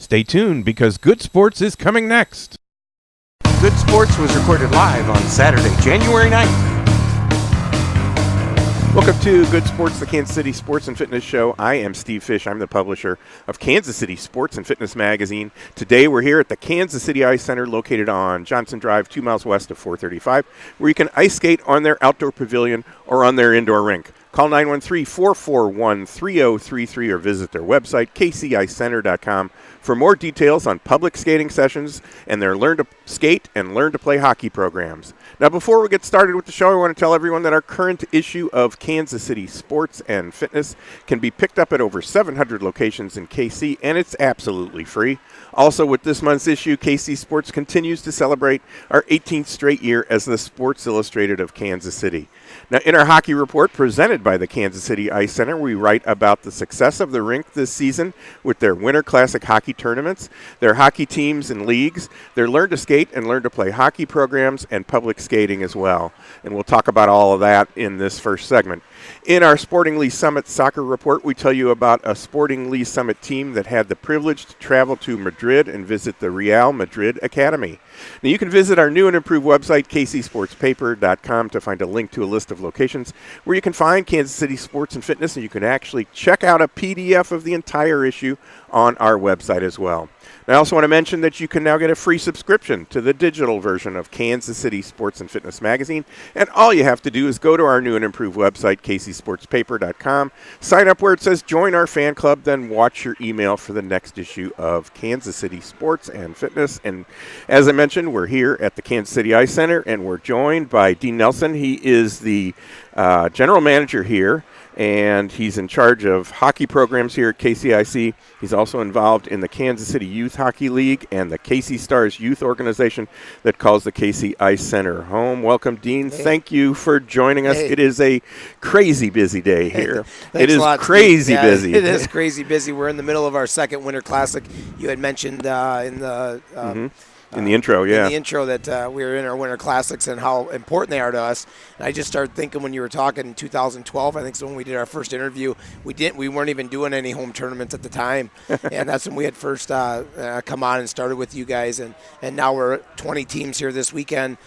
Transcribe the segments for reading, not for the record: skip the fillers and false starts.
Stay tuned because Good Sports is coming next. Good Sports was recorded live on Saturday, January 9th. Welcome to Good Sports, the Kansas City Sports and Fitness Show. I am Steve Fish. I'm the publisher of Kansas City Sports and Fitness Magazine. Today we're here at the Kansas City Ice Center located on Johnson Drive, 2 miles west of 435, where you can ice skate on their outdoor pavilion or on their indoor rink. Call 913-441-3033 or visit their website, kcicenter.com, for more details on public skating sessions and their Learn to Skate and Learn to Play hockey programs. Now, before we get started with the show, I want to tell everyone that our current issue of Kansas City Sports and Fitness can be picked up at over 700 locations in KC, and it's absolutely free. Also, with this month's issue, KC Sports continues to celebrate our 18th straight year as the Sports Illustrated of Kansas City. Now, in our hockey report presented by the Kansas City Ice Center, we write about the success of the rink this season with their Winter Classic hockey tournaments, their hockey teams and leagues, their Learn to Skate and Learn to Play hockey programs, and public skating as well. And we'll talk about all of that in this first segment. In our Sporting League Summit soccer report, we tell you about a Sporting League Summit team that had the privilege to travel to Madrid and visit the Real Madrid Academy. Now, you can visit our new and improved website, kcsportspaper.com, to find a link to a list of locations where you can find Kansas City Sports and Fitness, and you can actually check out a PDF of the entire issue on our website as well. I also want to mention that you can now get a free subscription to the digital version of Kansas City Sports and Fitness Magazine, and all you have to do is go to our new and improved website, kcsportspaper.com, sign up where it says Join Our Fan Club, then watch your email for the next issue of Kansas City Sports and Fitness. And as I mentioned, we're here at the Kansas City Ice Center, and we're joined by Dean Nelson. He is the general manager here, and he's in charge of hockey programs here at KCIC. He's also involved in the Kansas City Youth Hockey League and the KC Stars youth organization that calls the KC Ice Center home. Welcome, Dean. Hey. Thank you for joining us. Hey. It is a crazy busy day here. Thanks It is a lot, crazy Steve. busy. It is crazy busy. We're in the middle of our second Winter Classic. You had mentioned in the in the intro, yeah. in the intro that we were in our Winter Classics and how important they are to us. And I just started thinking when you were talking in 2012, I think so when we did our first interview, we weren't even doing any home tournaments at the time. And that's when we had first come on and started with you guys. And now we're 20 teams here this weekend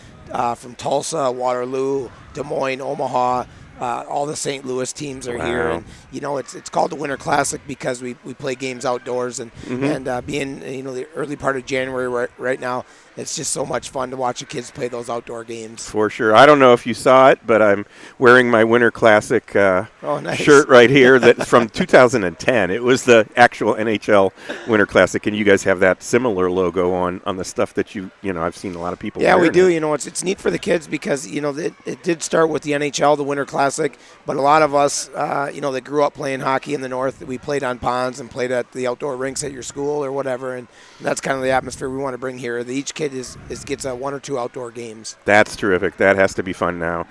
from Tulsa, Waterloo, Des Moines, Omaha. All the St. Louis teams are here, and it's called the Winter Classic because we play games outdoors, and being the early part of January right now, it's just so much fun to watch the kids play those outdoor games. For sure. I don't know if you saw it, but I'm wearing my Winter Classic Nice. shirt right here that's from 2010. It was the actual NHL Winter Classic, and you guys have that similar logo on the stuff that I've seen a lot of people Yeah, we do. it. It's neat for the kids because, it did start with the NHL, the Winter Classic, but a lot of us, that grew up playing hockey in the North, we played on ponds and played at the outdoor rinks at your school or whatever, and that's kind of the atmosphere we want to bring here. Each kid gets one or two outdoor games. That's terrific. That has to be fun now.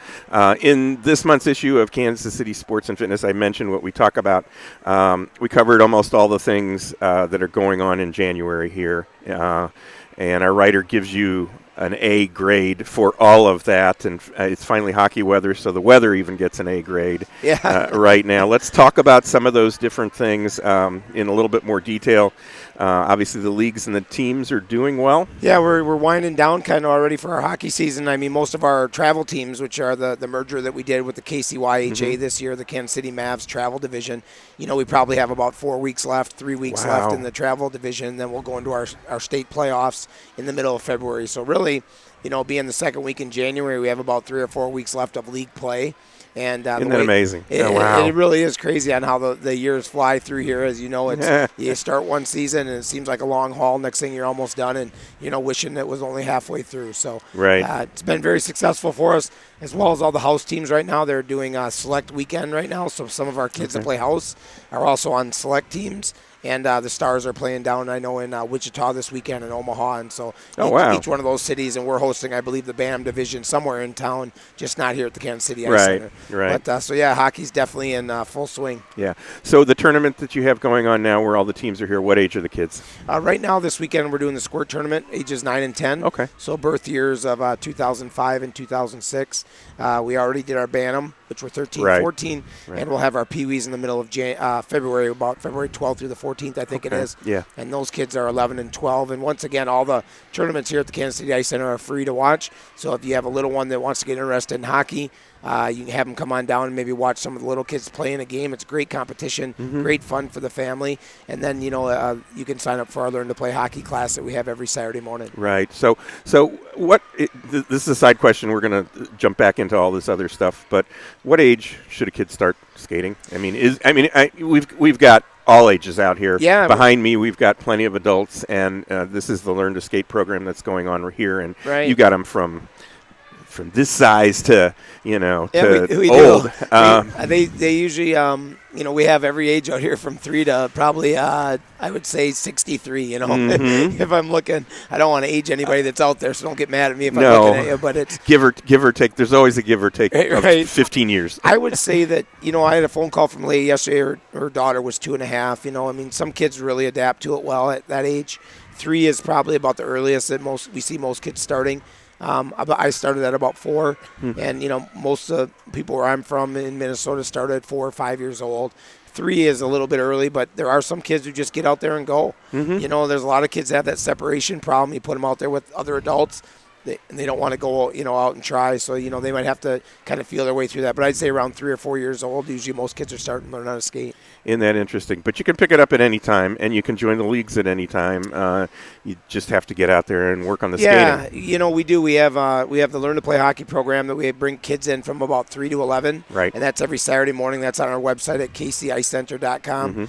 In this month's issue of Kansas City Sports and Fitness, I mentioned what we talk about. We covered almost all the things that are going on in January here, and our writer gives you an A grade for all of that, and it's finally hockey weather, so the weather even gets an A grade right now. Let's talk about some of those different things in a little bit more detail. Obviously, the leagues and the teams are doing well. Yeah, we're winding down kind of already for our hockey season. I mean, most of our travel teams, which are the merger that we did with the KCYHA this year, the Kansas City Mavs travel division, we probably have about 4 weeks left, 3 weeks left in the travel division. Then we'll go into our state playoffs in the middle of February. So really, being the second week in January, we have about 3 or 4 weeks left of league play. And isn't that amazing? It really is crazy on how the years fly through here. As you know, you start one season and it seems like a long haul. Next thing you're almost done, and wishing it was only halfway through. So it's been very successful for us, as well as all the house teams right now. They're doing a select weekend right now, so some of our kids that play house are also on select teams. And the Stars are playing down, I know, in Wichita this weekend and Omaha. And so each one of those cities, and we're hosting, I believe, the BAM division somewhere in town, just not here at the Kansas City Ice Center. Right. But, hockey's definitely in full swing. Yeah. So the tournament that you have going on now where all the teams are here, what age are the kids? Right now, this weekend, we're doing the squirt tournament, ages 9 and 10. Okay. So birth years of 2005 and 2006. We already did our Bantam which were 13, Right. 14, and we'll have our Pee-wees in the middle of February, about February 12th through the 14th, I think it is. Yeah. And those kids are 11 and 12. And once again, all the tournaments here at the Kansas City Ice Center are free to watch. So if you have a little one that wants to get interested in hockey, you can have them come on down and maybe watch some of the little kids play in a game. It's great competition, great fun for the family. And then, you can sign up for our Learn to Play Hockey class that we have every Saturday morning. Right. So this is a side question. We're going to jump back into all this other stuff. But what age should a kid start skating? I mean, we've got all ages out here. Yeah. Behind me, we've got plenty of adults, and this is the Learn to Skate program that's going on here. And you got them from this size to we old. They usually we have every age out here from 3 to probably I would say 63. If I'm looking, I don't want to age anybody that's out there, so don't get mad at me if I'm looking at you. But it's give or take. There's always a give or take of 15 years. I would say that I had a phone call from a lady yesterday. Her daughter was 2.5. Some kids really adapt to it well at that age. 3 is probably about the earliest that we see most kids starting. I started at about 4, and most of the people where I'm from in Minnesota started at 4 or 5 years old. 3 is a little bit early, but there are some kids who just get out there and go. There's a lot of kids that have that separation problem. You put them out there with other adults, and they don't want to go out and try, so they might have to kind of feel their way through that. But I'd say around 3 or 4 years old, usually most kids are starting to learn how to skate. Isn't that interesting? But you can pick it up at any time, and you can join the leagues at any time. You just have to get out there and work on the skating. Yeah, we do. We have the Learn to Play Hockey program that we bring kids in from about 3 to 11. Right. And that's every Saturday morning. That's on our website at KCICenter.com.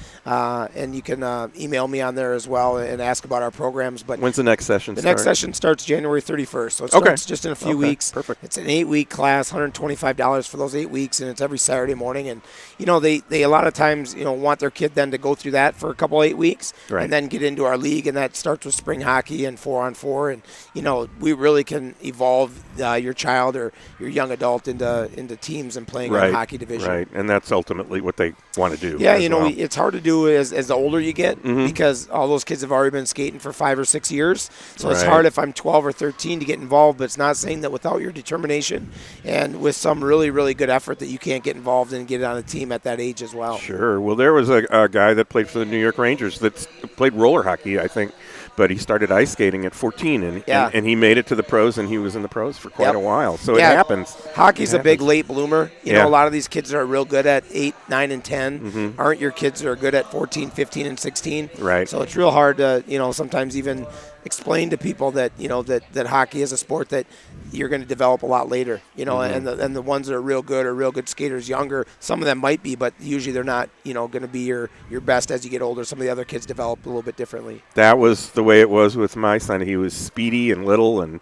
And you can email me on there as well and ask about our programs. But when's the next session start? The next session starts January 31st. So it starts just in a few weeks. Perfect. It's an 8-week class, $125 for those 8 weeks, and it's every Saturday morning. And, they a lot of times, want their kid then to go through that for a couple 8 weeks and then get into our league, and that starts with spring hockey and 4-on-4, and we really can evolve your child or your young adult into teams and playing in hockey division. Right, and that's ultimately what they want to do. Yeah, it's hard to do as the older you get because all those kids have already been skating for 5 or 6 years, so it's hard if I'm 12 or 13 to get involved. But it's not saying that without your determination and with some really, really good effort that you can't get involved and get on a team at that age as well. Sure. Well, there was a guy that played for the New York Rangers that played roller hockey, I think, but he started ice skating at 14, and he made it to the pros, and he was in the pros for quite a while. So it happens. Hockey's a big late bloomer. A lot of these kids that are real good at 8, 9, and 10 aren't your kids that are good at 14, 15, and 16. Right. So it's real hard to, sometimes even explain to people that, that hockey is a sport that you're going to develop a lot later, and the ones that are real good skaters younger, some of them might be, but usually they're not, going to be your best as you get older. Some of the other kids develop a little bit differently. That was the way it was with my son. He was speedy and little and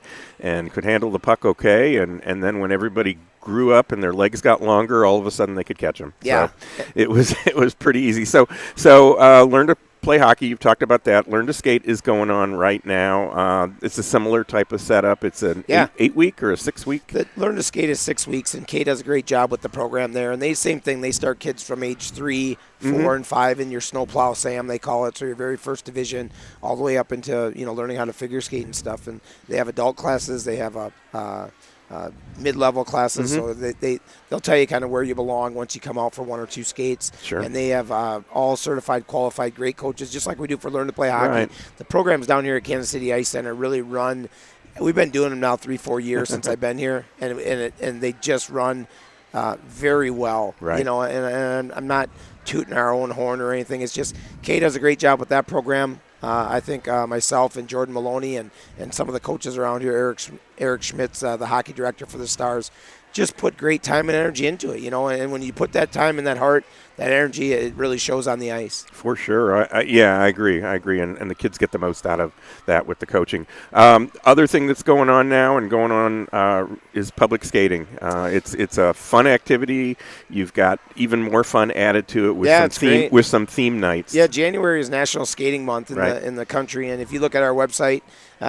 could handle the puck okay, and then when everybody grew up and their legs got longer, all of a sudden they could catch them. Yeah. So it was pretty easy. So learn to play hockey. You've talked about that. Learn to skate is going on right now. It's a similar type of setup. It's an 8-week or a 6-week. The Learn to Skate is 6 weeks, and Kay does a great job with the program there. And same thing. They start kids from age 3, 4, and 5 in your snowplow SAM, they call it. So your very first division, all the way up into learning how to figure skate and stuff. And they have adult classes. They have mid-level classes, so they'll tell you kind of where you belong once you come out for 1 or 2 skates. Sure. And they have all certified, qualified, great coaches, just like we do for Learn to Play Hockey. Right. The programs down here at Kansas City Ice Center really run. We've been doing them now 3-4 years since I've been here, and they just run very well. Right. And I'm not tooting our own horn or anything. It's just Kay does a great job with that program. I think myself and Jordan Maloney and some of the coaches around here, Eric Schmitz, the hockey director for the Stars, just put great time and energy into it, and when you put that time and that heart, that energy, it really shows on the ice. For sure. I agree. And the kids get the most out of that with the coaching. Other thing that's going on now is public skating. It's a fun activity. You've got even more fun added to it with some theme nights. Yeah, January is National Skating Month in the country, and if you look at our website,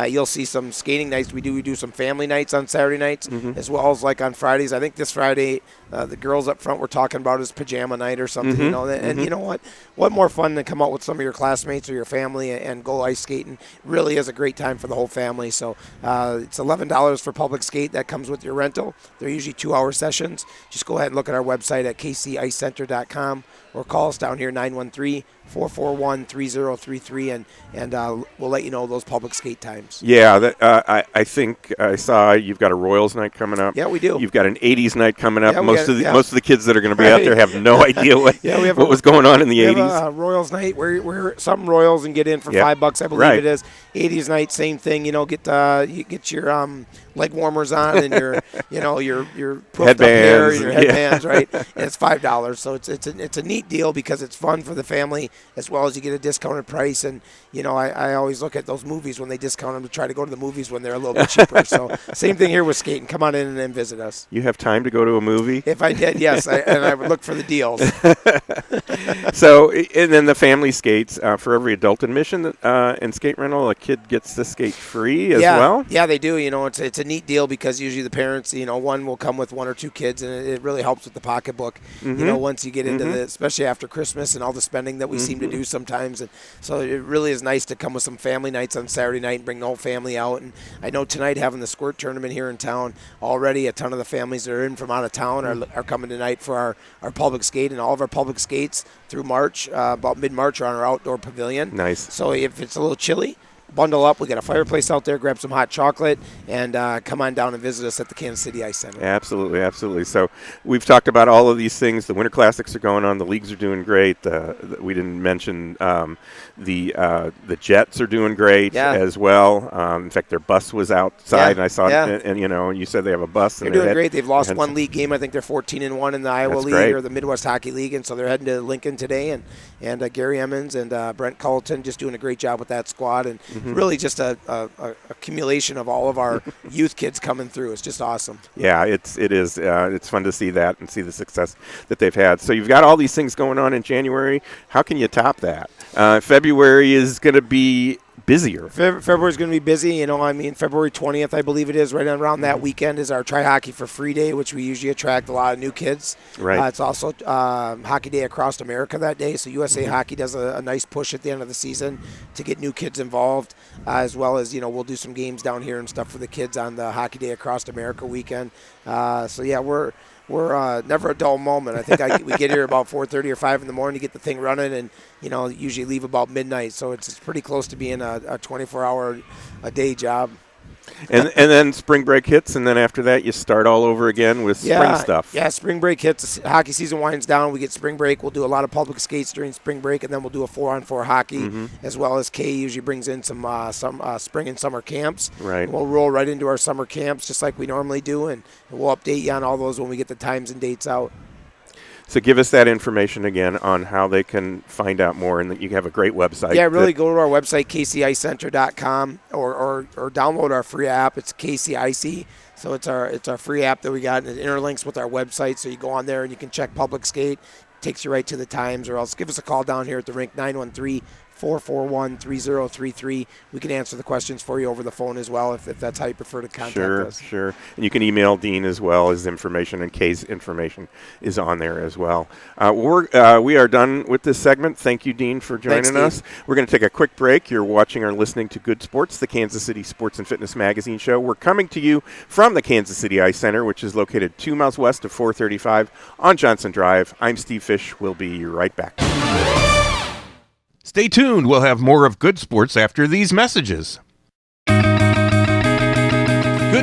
you'll see some skating nights. We do some family nights on Saturday nights, as well as like on Fridays. I think this Friday the girls up front were talking about his pajama night or something, and you know what more fun than come out with some of your classmates or your family and go ice skating. Really is a great time for the whole family. So it's $11 for public skate. That comes with your rental. They're usually 2-hour sessions. Just go ahead and look at our website at kcicenter.com or call us down here 913-441-3033 and we'll let you know those public skate times. Yeah, I think I saw you've got a Royals night coming up. Yeah, we do. You've got an 80s night coming up. Yeah, most of the kids that are going to be out there have no idea what was going on in the 80s. We have a Royals night. We're some Royals and get in for $5, I believe it is. 80s night, same thing. You get your leg warmers on and your puffed up hair and your headbands, right? And it's $5. So it's a neat deal because it's fun for the family as well as you get a discounted price. And I always look at those movies when they discount them to try to go to the movies when they're a little bit cheaper. So same thing here with skating. Come on in and visit us. You have time to go to a movie? If I did, yes, and I would look for the deals. So, and then the family skates for every adult admission and skate rental, a kid gets to skate free as well? Yeah, they do. It's a neat deal because usually the parents, one will come with 1 or 2 kids, and it really helps with the pocketbook. Once you get into the, especially after Christmas and all the spending that we seem to do sometimes, and so it really is nice to come with some family nights on Saturday night and bring the whole family out. And I know tonight having the squirt tournament here in town, already a ton of the families that are in from out of town are coming tonight for our public skate, and all of our public skates through March, about mid-March, are on our outdoor pavilion. Nice. So if it's a little chilly, bundle up. We got a fireplace out there. Grab some hot chocolate and come on down and visit us at the Kansas City Ice Center. Absolutely, absolutely. So we've talked about all of these things. The Winter Classics are going on. The leagues are doing great. We didn't mention the Jets are doing great as well. In fact, their bus was outside, and I saw it. And you said they have a bus. They're doing great. They've lost one league game. I think they're 14-1 in the Iowa League or the Midwest Hockey League, and so they're heading to Lincoln today. And Gary Emmons and Brent Culleton just doing a great job with that squad. And really just a accumulation of all of our youth kids coming through. It's just awesome. Yeah, it is. It's fun to see that and see the success that they've had. So you've got all these things going on in January. How can you top that? February is going to be busier. February's going to be busy. February 20th, I believe it is, right around that weekend is our Try Hockey for Free Day, which we usually attract a lot of new kids. Right. It's also Hockey Day across America that day, so USA Hockey does a nice push at the end of the season to get new kids involved, as well as, we'll do some games down here and stuff for the kids on the Hockey Day across America weekend. We're never a dull moment. I think we get here about 4:30 or 5 in the morning to get the thing running, and usually leave about midnight. So it's pretty close to being a 24-hour a day job. And then spring break hits, and then after that you start all over again with spring stuff. Yeah, spring break hits. Hockey season winds down. We get spring break. We'll do a lot of public skates during spring break, and then we'll do a 4-on-4 hockey, as well as K usually brings in some spring and summer camps. Right. And we'll roll right into our summer camps just like we normally do, and we'll update you on all those when we get the times and dates out. So give us that information again on how they can find out more, and you have a great website. Yeah, really go to our website, kcicenter.com, or download our free app. It's KCIC. So it's our free app that we got, and it interlinks with our website. So you go on there and you can check public skate. Takes you right to the times, or else give us a call down here at the rink, 913-441-3033. We can answer the questions for you over the phone as well if that's how you prefer to contact us. Sure. And you can email Dean as well. His information and Kay's information is on there as well. We are done with this segment. Thank you, Dean, for joining us. We're going to take a quick break. You're watching or listening to Good Sports, the Kansas City Sports and Fitness Magazine show. We're coming to you from the Kansas City Ice Center, which is located 2 miles west of 435 on Johnson Drive. I'm Steve Fish. We'll be right back. Stay tuned. We'll have more of Good Sports after these messages. Good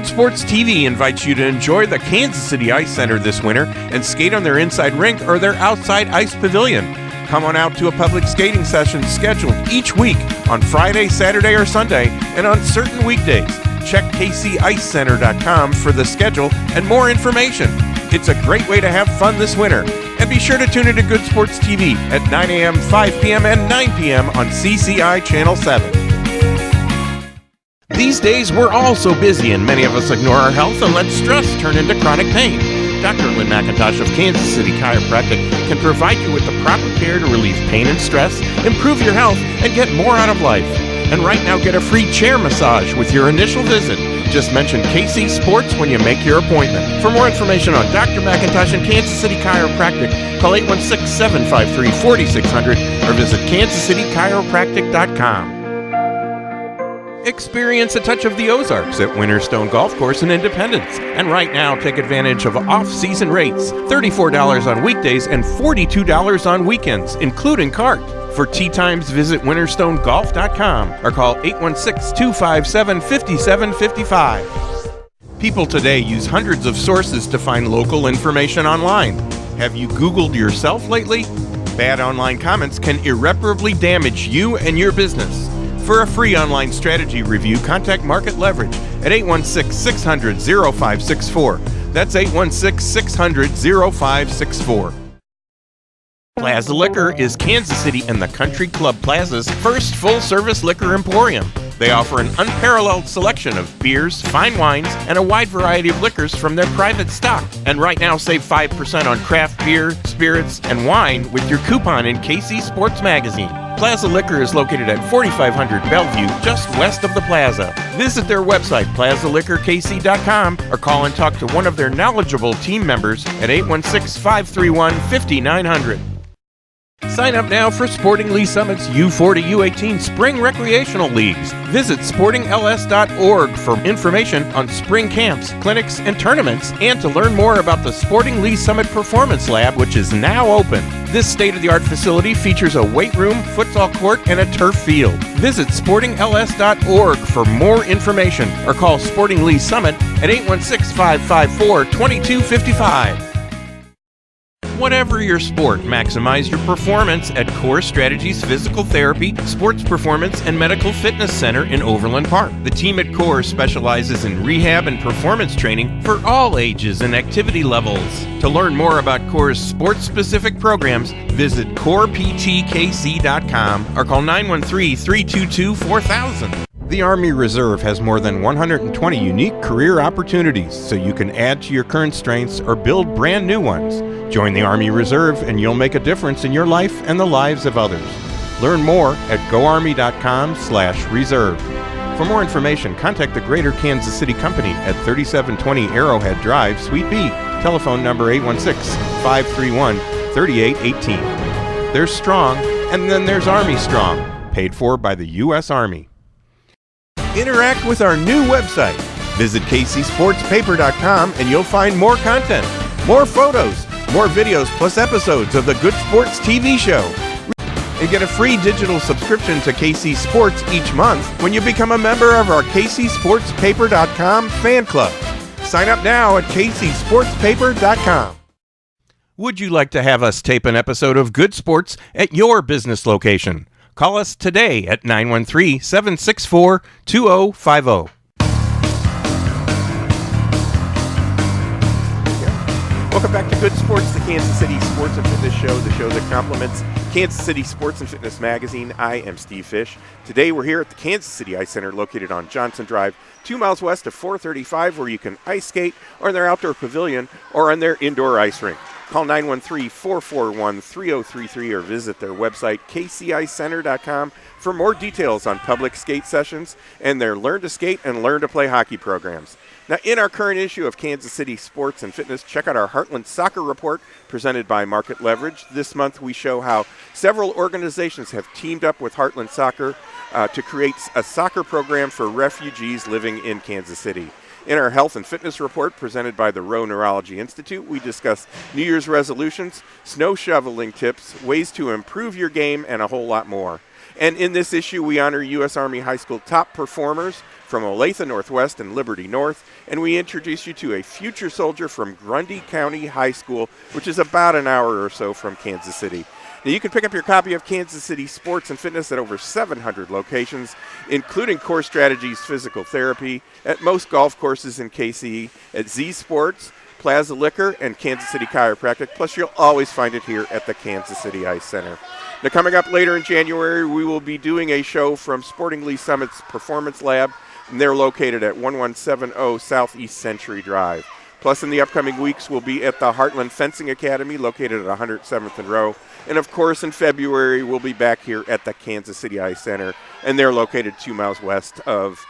Sports TV invites you to enjoy the Kansas City Ice Center this winter and skate on their inside rink or their outside ice pavilion. Come on out to a public skating session scheduled each week on Friday, Saturday, or Sunday, and on certain weekdays. Check kcicecenter.com for the schedule and more information. It's a great way to have fun this winter. And be sure to tune into Good Sports TV at 9 a.m., 5 p.m., and 9 p.m. on CCI Channel 7. These days, we're all so busy, and many of us ignore our health and let stress turn into chronic pain. Dr. Lynn McIntosh of Kansas City Chiropractic can provide you with the proper care to relieve pain and stress, improve your health, and get more out of life. And right now, get a free chair massage with your initial visit. Just mention KC Sports when you make your appointment. For more information on Dr. McIntosh and Kansas City Chiropractic, call 816-753-4600 or visit kansascitychiropractic.com. Experience a touch of the Ozarks at Winterstone Golf Course in Independence. And right now, take advantage of off-season rates, $34 on weekdays and $42 on weekends, including cart. For tee times, visit winterstonegolf.com or call 816-257-5755. People today use hundreds of sources to find local information online. Have you Googled yourself lately? Bad online comments can irreparably damage you and your business. For a free online strategy review, contact Market Leverage at 816-600-0564. That's 816-600-0564. Plaza Liquor is Kansas City and the Country Club Plaza's first full-service liquor emporium. They offer an unparalleled selection of beers, fine wines, and a wide variety of liquors from their private stock. And right now, save 5% on craft beer, spirits, and wine with your coupon in KC Sports Magazine. Plaza Liquor is located at 4500 Bellevue, just west of the plaza. Visit their website, plazaliquorkc.com, or call and talk to one of their knowledgeable team members at 816-531-5900. Sign up now for Sporting Lee Summit's U4 to U18 Spring Recreational Leagues. Visit sportingls.org for information on spring camps, clinics, and tournaments, and to learn more about the Sporting Lee Summit Performance Lab, which is now open. This state-of-the-art facility features a weight room, futsal court, and a turf field. Visit sportingls.org for more information or call Sporting Lee Summit at 816-554-2255. Whatever your sport, maximize your performance at Core Strategies Physical Therapy, Sports Performance, and Medical Fitness Center in Overland Park. The team at Core specializes in rehab and performance training for all ages and activity levels. To learn more about Core's sports-specific programs, visit coreptkc.com or call 913-322-4000. The Army Reserve has more than 120 unique career opportunities, so you can add to your current strengths or build brand new ones. Join the Army Reserve and you'll make a difference in your life and the lives of others. Learn more at goarmy.com/reserve. For more information, contact the Greater Kansas City Company at 3720 Arrowhead Drive, Suite B. Telephone number 816-531-3818. There's Strong, and then there's Army Strong, paid for by the U.S. Army. Interact with our new website. Visit kcsportspaper.com and you'll find more content, more photos, more videos, plus episodes of the Good Sports TV show. And get a free digital subscription to KC Sports each month when you become a member of our kcsportspaper.com fan club. Sign up now at kcsportspaper.com. Would you like to have us tape an episode of Good Sports at your business location? Call us today at 913-764-2050. Welcome back to Good Sports, the Kansas City Sports and Fitness Show, the show that complements Kansas City Sports and Fitness Magazine. I am Steve Fish. Today we're here at the Kansas City Ice Center located on Johnson Drive, 2 miles west of 435, where you can ice skate or in their outdoor pavilion or on their indoor ice rink. Call 913-441-3033 or visit their website, kcicenter.com, for more details on public skate sessions and their Learn to Skate and Learn to Play hockey programs. Now, in our current issue of Kansas City Sports and Fitness, check out our Heartland Soccer Report presented by Market Leverage. This month we show how several organizations have teamed up with Heartland Soccer to create a soccer program for refugees living in Kansas City. In our Health and Fitness Report presented by the Rowe Neurology Institute, we discuss New Year's resolutions, snow shoveling tips, ways to improve your game, and a whole lot more. And in this issue, we honor U.S. Army High School top performers from Olathe Northwest and Liberty North, and we introduce you to a future soldier from Grundy County High School, which is about an hour or so from Kansas City. Now, you can pick up your copy of Kansas City Sports and Fitness at over 700 locations, including Core Strategies Physical Therapy, at most golf courses in KC, at Z Sports, Plaza Liquor, and Kansas City Chiropractic. Plus, you'll always find it here at the Kansas City Ice Center. Now, coming up later in January, we will be doing a show from Sporting Lee Summit's Performance Lab, and they're located at 1170 Southeast Century Drive. Plus, in the upcoming weeks, we'll be at the Heartland Fencing Academy, located at 107th and Rowe. And, of course, in February, we'll be back here at the Kansas City Ice Center, and they're located 2 miles west of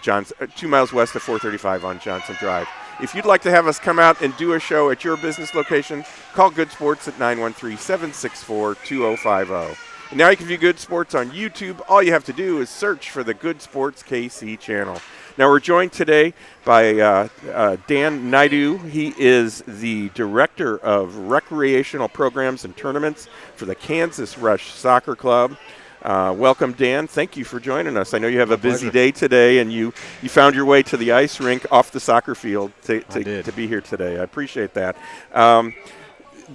Johnson, 2 miles west of 435 on Johnson Drive. If you'd like to have us come out and do a show at your business location, call Good Sports at 913-764-2050. And now you can view Good Sports on YouTube. All you have to do is search for the Good Sports KC channel. Now we're joined today by Dan Naidu. He is the Director of Recreational Programs and Tournaments for the Kansas Rush Soccer Club. Welcome, Dan. Thank you for joining us. I know you have a busy day today, and you found your way to the ice rink off the soccer field to be here today. I appreciate that.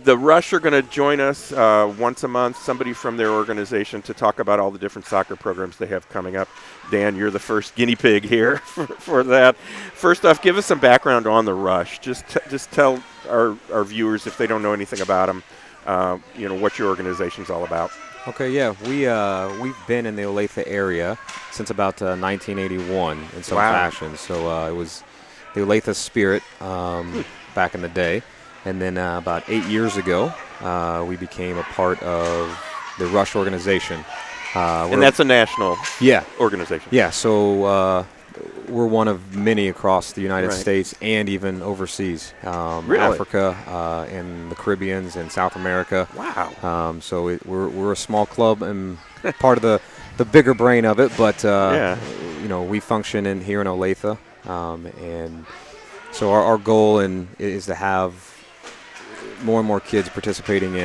The Rush are going to join us once a month, somebody from their organization, to talk about all the different soccer programs they have coming up. Dan, you're the first guinea pig here for that. First off, give us some background on the Rush. Just tell our viewers, if they don't know anything about them, what your organization's all about. Okay, yeah, we've been in the Olathe area since about 1981 in some fashion. So it was the Olathe Spirit back in the day. And then about 8 years ago, we became a part of the Rush organization. And that's a national organization. Yeah, so we're one of many across the United States and even overseas. Africa and the Caribbean and South America. Wow. So we're a small club and part of the bigger brain of it, but we function here in Olathe. And so our goal is to have more and more kids participating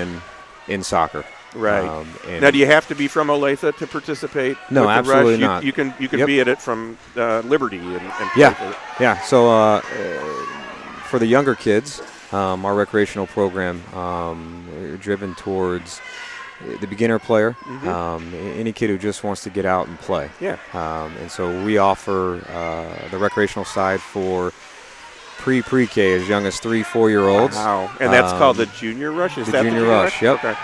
in soccer. Right. Now, do you have to be from Olathe to participate? No, with absolutely the Rush? not. You can be at it from Liberty and yeah, play for it. Yeah. So for the younger kids, our recreational program driven towards the beginner player, any kid who just wants to get out and play. Yeah. And so we offer the recreational side for pre-K, as young as 3-4-year-olds. Wow. And that's called the Junior Rush? Is that the Junior Rush? Yep. Okay.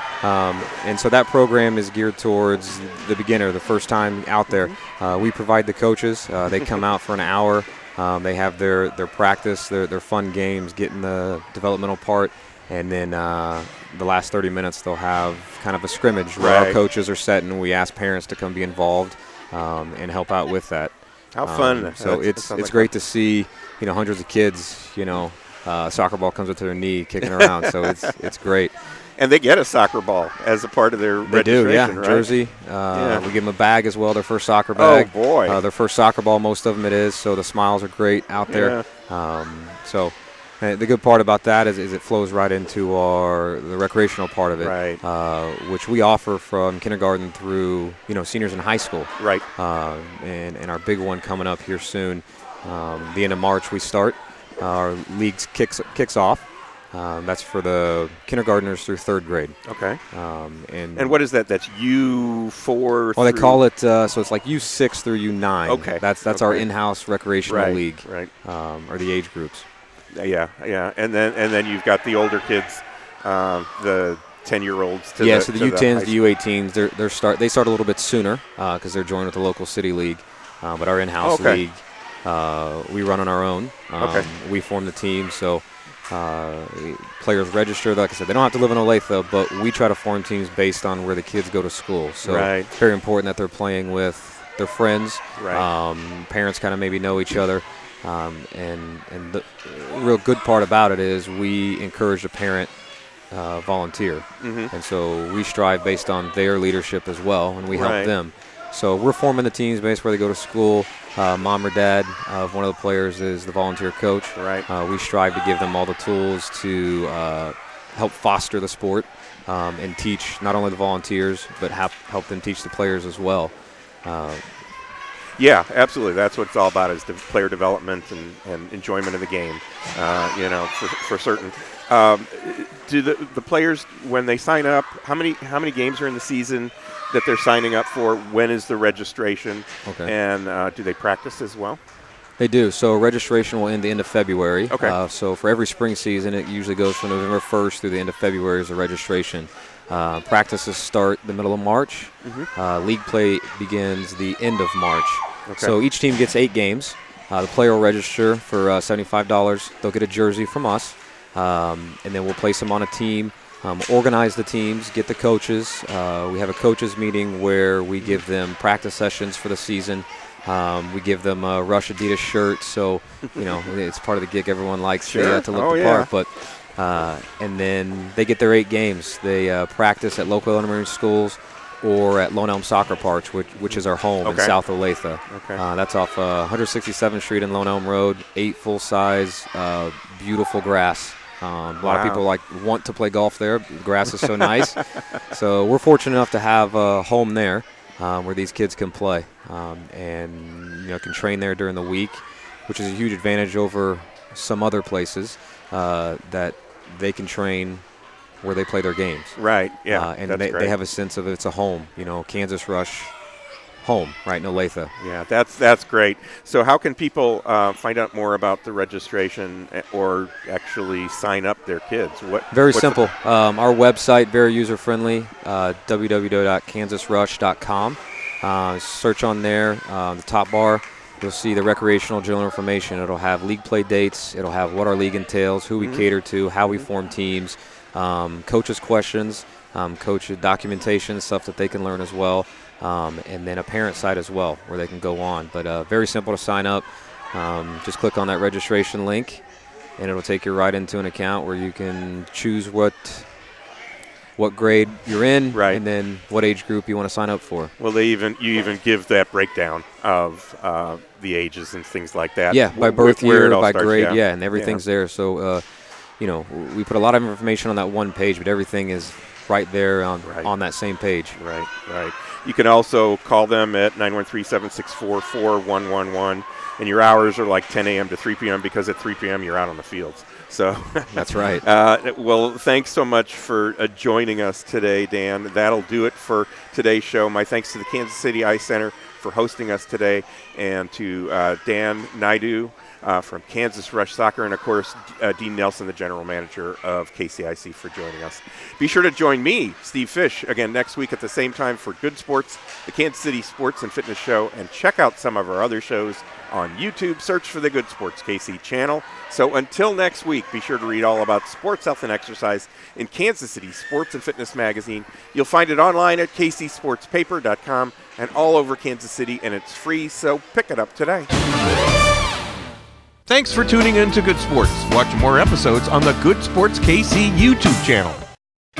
And so that program is geared towards the beginner, the first time out there. We provide the coaches. They come out for an hour. They have their practice, their fun games, getting the developmental part. And then the last 30 minutes, they'll have kind of a scrimmage where our coaches are set, and we ask parents to come be involved and help out with that. How fun. So it's great to see, hundreds of kids, soccer ball comes up to their knee kicking around. So it's great. And they get a soccer ball as a part of their registration, do, yeah. right? Jersey. We give them a bag as well, their first soccer bag. Oh, boy. Their first soccer ball, most of them it is. So the smiles are great out there. So the good part about that is it flows right into the recreational part of it, which we offer from kindergarten through seniors in high school. Right. And our big one coming up here soon, the end of March we start. Our league kicks off. That's for the kindergartners through third grade. Okay. And what is that? That's U4. Well, they call it so it's like U6 through U9. Okay. That's our in-house recreational league. Right. Or the age groups. Yeah. And then you've got the older kids, the 10-year-olds. So the U10s, the U18s, they start a little bit sooner because they're joined with the local city league. But our in-house league, we run on our own. We form the team, so players register. Like I said, they don't have to live in Olathe, but we try to form teams based on where the kids go to school. So it's very important that they're playing with their friends. Parents kind of maybe know each other. And the real good part about it is we encourage the parent volunteer. And so we strive based on their leadership as well, and we help them. So we're forming the teams based where they go to school. Mom or dad of one of the players is the volunteer coach. We strive to give them all the tools to help foster the sport and teach not only the volunteers, but help them teach the players as well. Yeah, absolutely. That's what it's all about, is the player development and enjoyment of the game, for certain. Do the players, when they sign up, how many games are in the season that they're signing up for? When is the registration? Okay. And do they practice as well? They do. So registration will end the end of February. Okay. So for every spring season, it usually goes from November 1st through the end of February is the registration. Practices start the middle of March. League play begins the end of March. So each team gets 8 games. The player will register for $75. They'll get a jersey from us, and then we'll place them on a team, organize the teams, get the coaches. We have a coaches meeting where we give them practice sessions for the season, We give them a Rush Adidas shirt, so it's part of the gig. Everyone likes Sure. to look the part. But and then they get their 8 games. They practice at local elementary schools or at Lone Elm Soccer Park, which is our home in South Olathe. Okay. That's off 167th Street and Lone Elm Road. 8 full-size, beautiful grass. A lot of people want to play golf there. The grass is so nice. So we're fortunate enough to have a home there where these kids can play and can train there during the week, which is a huge advantage over some other places that they can train where they play their games. Right, yeah. And they have a sense of it's a home, Kansas Rush home, right in Olathe. Yeah, that's great. So how can people find out more about the registration or actually sign up their kids? Very simple. Our website, very user-friendly, www.kansasrush.com. Search on there, the top bar. You'll see the recreational general information. It'll have league play dates. It'll have what our league entails, who we cater to, how we form teams, coaches' questions, coach documentation, stuff that they can learn as well, and then a parent site as well where they can go on. But very simple to sign up. Just click on that registration link, and it'll take you right into an account where you can choose what grade you're in, right, and then what age group you want to sign up for. Well, you even give that breakdown of the ages and things like that. Yeah, by birth year, by grade, yeah, and everything's there. So, we put a lot of information on that one page, but everything is right there on that same page. Right. You can also call them at 913-764-4111, and your hours are like 10 a.m. to 3 p.m. because at 3 p.m. you're out on the fields. So that's right. Well, thanks so much for joining us today, Dan. That'll do it for today's show. My thanks to the Kansas City Ice Center for hosting us today, and to Dan Naidu from Kansas Rush Soccer, and of course Dean Nelson, the general manager of KCIC, for joining us. Be sure to join me, Steve Fish, again next week at the same time for Good Sports, the Kansas City Sports and Fitness Show, and check out some of our other shows on YouTube. Search for the Good Sports KC channel. So until next week, be sure to read all about sports, health, and exercise in Kansas City Sports and Fitness Magazine. You'll find it online at kcsportspaper.com and all over Kansas City, and it's free, so pick it up today. Thanks for tuning in to Good Sports. Watch more episodes on the Good Sports KC YouTube channel.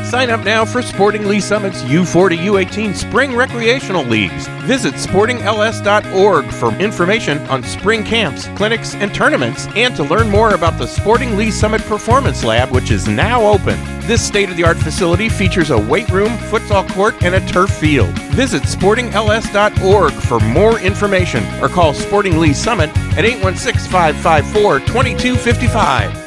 Sign up now for Sporting Lee Summit's U4 to U18 Spring Recreational Leagues. Visit sportingls.org for information on spring camps, clinics, and tournaments, and to learn more about the Sporting Lee Summit Performance Lab, which is now open. This state-of-the-art facility features a weight room, futsal court, and a turf field. Visit sportingls.org for more information or call Sporting Lee Summit at 816-554-2255.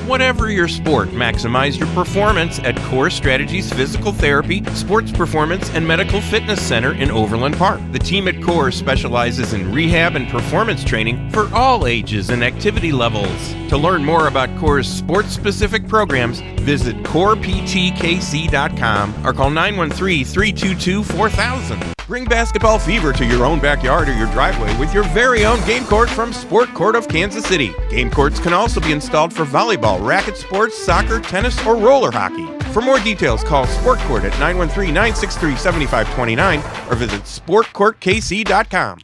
Whatever your sport, maximize your performance at Core Strategies Physical Therapy, Sports Performance, and Medical Fitness Center in Overland Park. The team at Core specializes in rehab and performance training for all ages and activity levels. To learn more about Core's sports-specific programs, visit coreptkc.com or call 913-322-4000. Bring basketball fever to your own backyard or your driveway with your very own game court from Sport Court of Kansas City. Game courts can also be installed for volleyball, racket sports, soccer, tennis, or roller hockey. For more details, call Sport Court at 913-963-7529 or visit sportcourtkc.com.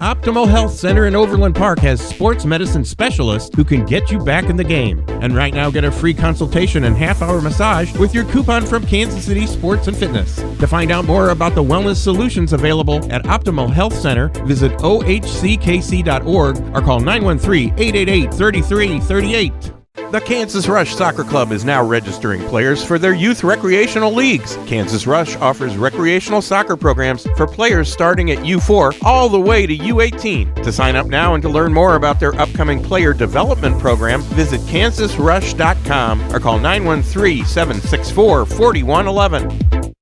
Optimal Health Center in Overland Park has sports medicine specialists who can get you back in the game. And right now, get a free consultation and half-hour massage with your coupon from Kansas City Sports and Fitness. To find out more about the wellness solutions available at Optimal Health Center, visit ohckc.org or call 913-888-3338. The Kansas Rush Soccer Club is now registering players for their youth recreational leagues. Kansas Rush offers recreational soccer programs for players starting at U4 all the way to U18. To sign up now and to learn more about their upcoming player development program, visit kansasrush.com or call 913-764-4111.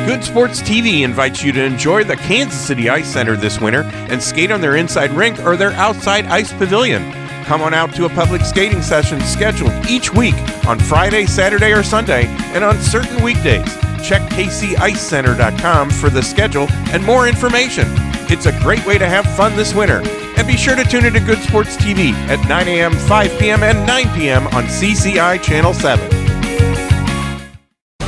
Good Sports TV invites you to enjoy the Kansas City Ice Center this winter and skate on their inside rink or their outside ice pavilion. Come on out to a public skating session scheduled each week on Friday, Saturday, or Sunday, and on certain weekdays. Check kcicecenter.com for the schedule and more information. It's a great way to have fun this winter. And be sure to tune into Good Sports TV at 9 a.m., 5 p.m., and 9 p.m. on CCI Channel 7.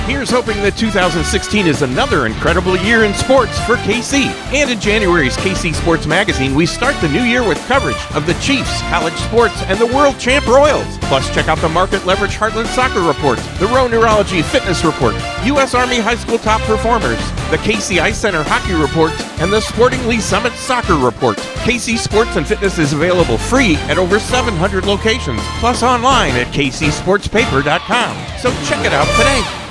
Here's hoping that 2016 is another incredible year in sports for KC. And in January's KC Sports Magazine, we start the new year with coverage of the Chiefs, college sports, and the World Champ Royals. Plus, check out the Market Leverage Heartland Soccer Report, the Rowe Neurology Fitness Report, U.S. Army High School Top Performers, the KCI Center Hockey Report, and the Sporting Lee Summit Soccer Report. KC Sports and Fitness is available free at over 700 locations, plus online at kcsportspaper.com. So check it out today.